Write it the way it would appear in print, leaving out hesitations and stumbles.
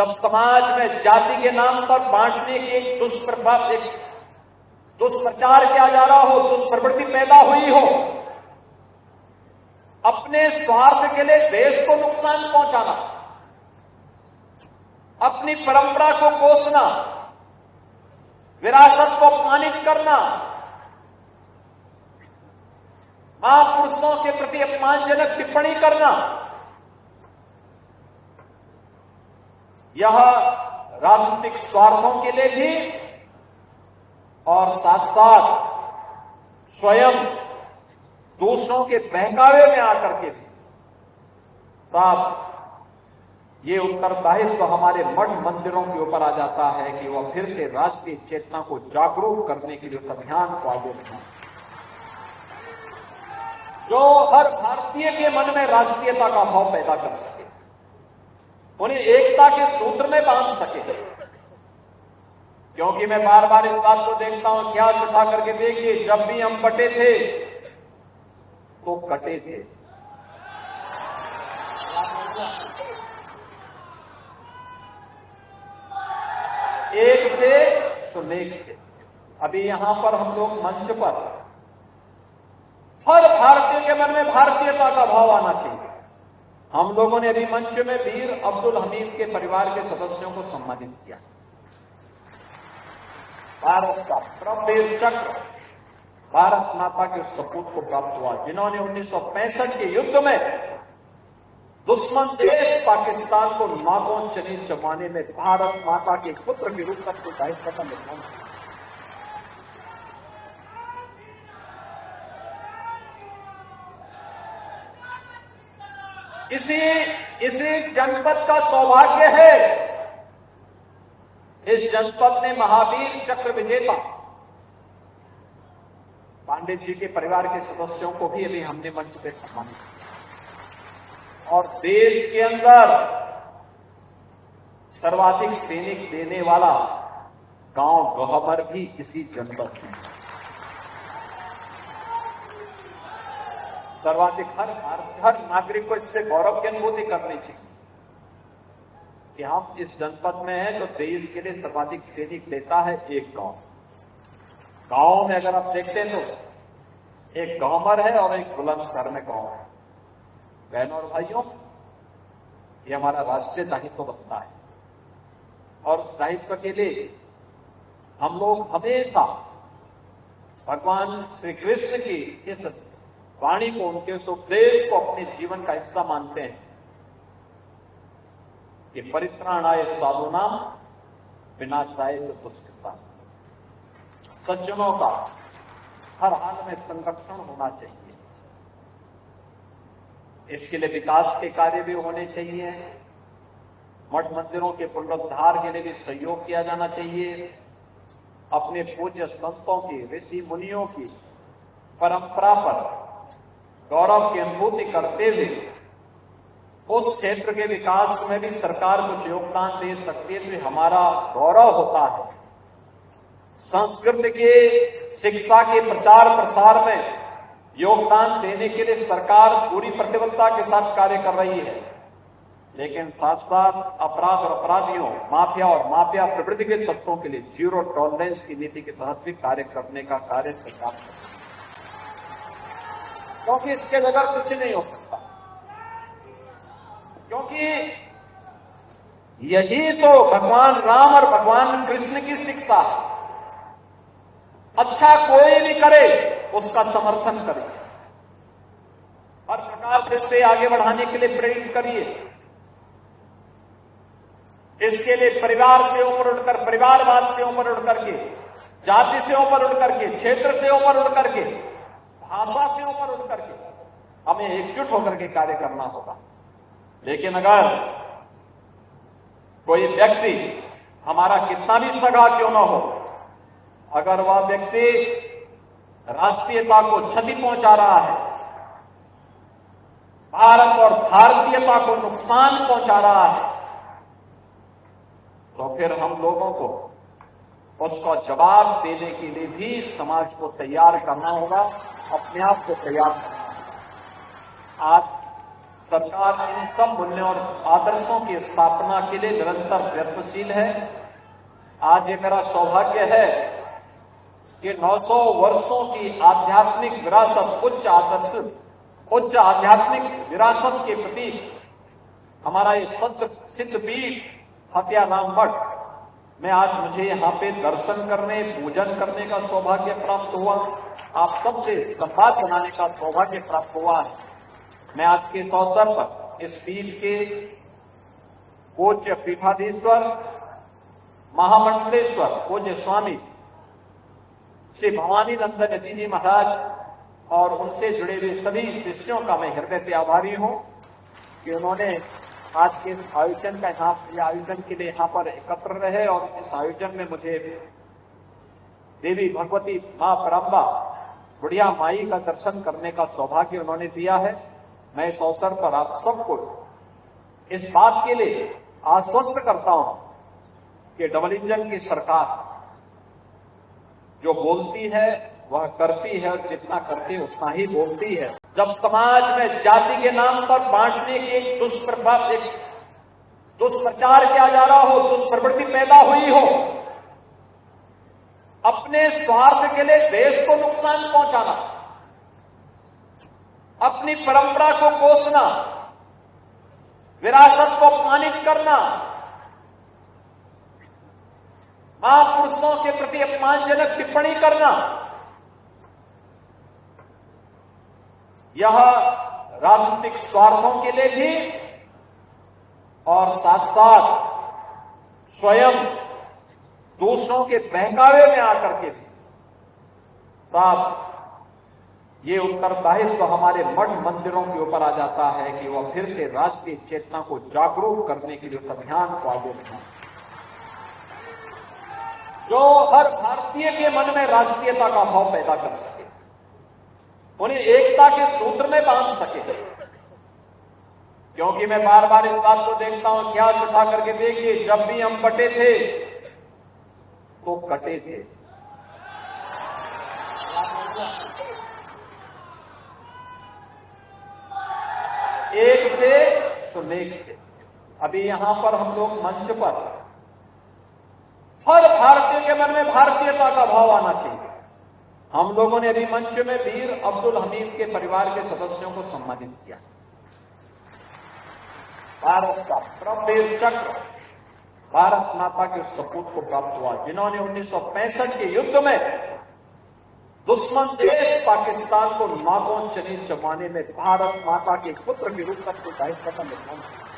जब समाज में जाति के नाम पर बांटने की एक दुष्प्रचार किया जा रहा हो, दुष्प्रवृत्ति पैदा हुई हो, अपने स्वार्थ के लिए देश को नुकसान पहुंचाना, अपनी परंपरा को कोसना, विरासत को अपमानित करना, महापुरुषों के प्रति अपमानजनक टिप्पणी करना, यह राजनीतिक स्वार्थों के लिए भी और साथ साथ स्वयं दूसरों के बहकावे में आकर के भी साथ ये उत्तरदायित्व हमारे मठ मंदिरों के ऊपर आ जाता है कि वह फिर से राष्ट्रीय चेतना को जागरूक करने के लिए उस अभियान को आगे बढ़ाएं, जो हर भारतीय के मन में राष्ट्रीयता का भाव पैदा कर सके, उन्हें एकता के सूत्र में बांध सके। क्योंकि मैं बार बार इस बात को देखता हूं, इतिहास उठा करके देखिए, जब भी हम बटे थे तो कटे थे। एक थे तो नेक थे। अभी यहां पर हम लोग मंच पर हर भारतीय के मन में भारतीयता का भाव आना चाहिए। हम लोगों ने अभी मंच में वीर अब्दुल हमीद के परिवार के सदस्यों को सम्मानित किया। भारत का परमवीर चक्र भारत माता के सपूत को प्राप्त हुआ, जिन्होंने 1965 के युद्ध में दुश्मन देश पाकिस्तान को नागों चने जमाने में भारत माता के पुत्र के रूप में अपने दायित्व का निर्वहन किया। इसी जनपद का सौभाग्य है, इस जनपद ने महावीर चक्र विजेता पांडे जी के परिवार के सदस्यों को भी अभी हमने मंच पे सम्मानित किया। और देश के अंदर सर्वाधिक सैनिक देने वाला गांव गहबर भी इसी जनपद में है। सर्वाधिक हर नागरिक को इससे गौरव की अनुभूति करनी चाहिए कि हम इस जनपद में हैं, जो देश के लिए सर्वाधिक सैनिक देता है एक गांव। गांव में अगर आप देखते हैं तो एक गांवर है और एक बुलंदशहर में गांव है। बहनों और भाइयों, ये हमारा राष्ट्रीय दायित्व बनता है और उस दायित्व के लिए हम लोग हमेशा भगवान श्री कृष्ण की इस वाणी को, उनके उस उपदेश को अपने जीवन का हिस्सा मानते हैं कि परित्राणाय साधूनाम विनाशाय दुष्कृताम्। सज्जनों का हर हाल में संरक्षण होना चाहिए। इसके लिए विकास के कार्य भी होने चाहिए, मठ मंदिरों के पुनरुद्धार के लिए भी सहयोग किया जाना चाहिए। अपने पूज्य संतों की, ऋषि मुनियों की परंपरा पर गौरव की अनुभूति करते हुए उस क्षेत्र के विकास में भी सरकार कुछ योगदान दे सकती है तो हमारा गौरव होता है। संस्कृत के शिक्षा के प्रचार प्रसार में योगदान देने के लिए सरकार पूरी प्रतिबद्धता के साथ कार्य कर रही है, लेकिन साथ साथ अपराध और अपराधियों, माफिया और माफिया प्रवृत्ति के तत्वों के लिए जीरो टॉलरेंस की नीति के तहत भी कार्य करने का कार्य सरकार कर रही है, क्योंकि इसके बगैर कुछ नहीं हो सकता। क्योंकि यही तो भगवान राम और भगवान कृष्ण की शिक्षा है। अच्छा कोई भी करे उसका समर्थन करिए, हर प्रकार से इसे आगे बढ़ाने के लिए प्रेरित करिए। इसके लिए परिवार से ऊपर उठकर, परिवारवाद से ऊपर उठ करके, जाति से ऊपर उठ करके, क्षेत्र से ऊपर उठ करके, भाषा से ऊपर उठ करके हमें एकजुट होकर के कार्य करना होगा। लेकिन अगर कोई व्यक्ति, हमारा कितना भी सगा क्यों न हो, अगर वह व्यक्ति राष्ट्रीयता को क्षति पहुंचा रहा है, भारत और भारतीयता को नुकसान पहुंचा रहा है, तो फिर हम लोगों को उसका जवाब देने के लिए भी समाज को तैयार करना होगा, अपने आप को तैयार करना होगा। आज सरकार इन सब मूल्यों और आदर्शों की स्थापना के लिए निरंतर प्रयत्नशील है। आज ये मेरा सौभाग्य है कि 900 वर्षों की आध्यात्मिक विरासत, उच्च आध्यात्मिक विरासत के प्रति हमारा ये सिद्ध पीठ हत्याराम मठ में आज मुझे यहाँ पे दर्शन करने, पूजन करने का सौभाग्य प्राप्त हुआ। आप सबसे संवाद बनाने का सौभाग्य प्राप्त हुआ है। मैं आज के इस अवसर पर इस पीठ के पूज्य पीठाधीश्वर, महामंडलेश्वर, पूज्य स्वामी श्री भवानी नंदन यति जी महाराज और उनसे जुड़े हुए सभी शिष्यों का मैं हृदय से आभारी हूं कि उन्होंने आज के इस आयोजन के लिए यहाँ पर एकत्र रहे और इस आयोजन में मुझे देवी भगवती मां परम्बा बुढ़िया माई का दर्शन करने का सौभाग्य उन्होंने दिया है। मैं इस अवसर पर आप सबको इस बात के लिए आश्वस्त करता हूं कि डबल इंजन की सरकार जो बोलती है वह करती है और जितना करती है उतना ही बोलती है। जब समाज में जाति के नाम पर बांटने की एक दुष्प्रचार किया जा रहा हो, दुष्प्रवृत्ति पैदा हुई हो, अपने स्वार्थ के लिए देश को नुकसान पहुंचाना, अपनी परंपरा को कोसना, विरासत को अपमानित करना, महापुरुषों के प्रति अपमानजनक टिप्पणी करना, यह राजनीतिक स्वार्थों के लिए भी और साथ साथ स्वयं दूसरों के बहकावे में आकर के भी साथ ये उत्तरदायित्व हमारे मठ मंदिरों के ऊपर आ जाता है कि वह फिर से राष्ट्रीय चेतना को जागरूक करने के लिए उस अभियान को आगे बढ़ाएं, जो हर भारतीय के मन में राष्ट्रीयता का भाव पैदा कर सके, उन्हें एकता के सूत्र में बांध सके। क्योंकि मैं बार बार इस बात को देखता हूं, इतिहास उठा करके देखिए, जब भी हम बटे थे तो कटे थे। एक थे तो नेक थे। अभी यहां पर हम लोग मंच पर हर भारतीय के मन में भारतीयता का भाव आना चाहिए। हम लोगों ने अभी मंच में वीर अब्दुल हमीद के परिवार के सदस्यों को सम्मानित किया। भारत का परमवीर चक्र भारत माता के सपूत को प्राप्त हुआ, जिन्होंने 1965 के युद्ध में दुश्मन देश पाकिस्तान को नागों चने जमाने में भारत माता के पुत्र के रूप में दायित्व का निर्माण किया।